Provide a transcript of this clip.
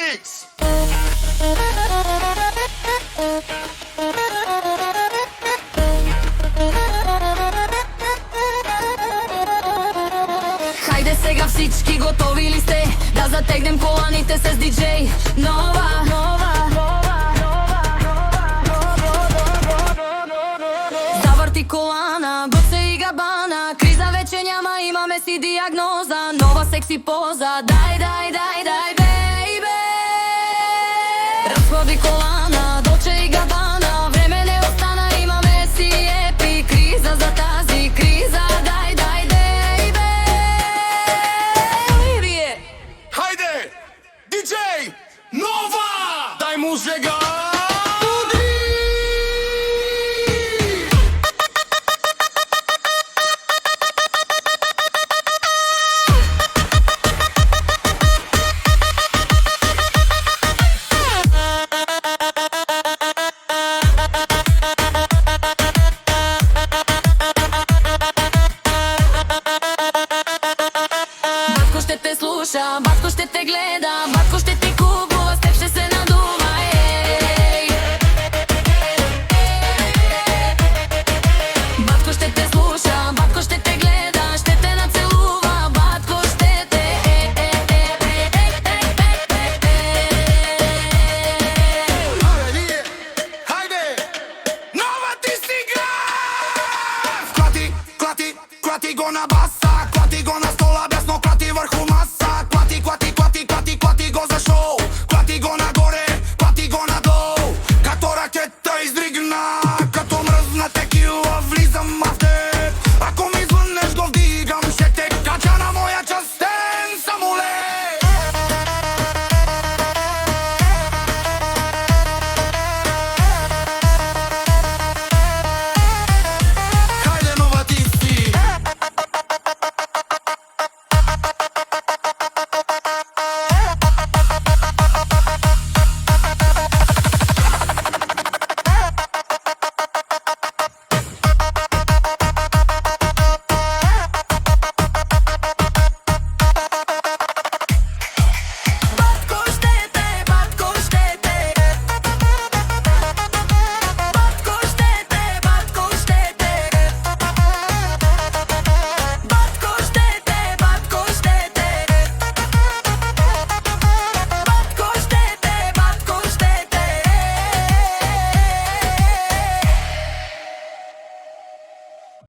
mix. Хајде сега всички, готови ли сте да затегнем коланите с диджей Нова? Заврти колана, Гоце и Габана, криза веќе няма, имаме си диагноза. Нова секси поза, дај, бейбе. Расходи колана, Долче и Габана, време не остана, имаме си епи. Криза за тази криза, дај, бейбе. Хајде, диджей Нова, дај му сега. Батко ще те слуша, батко ще те гледа, батко ще ти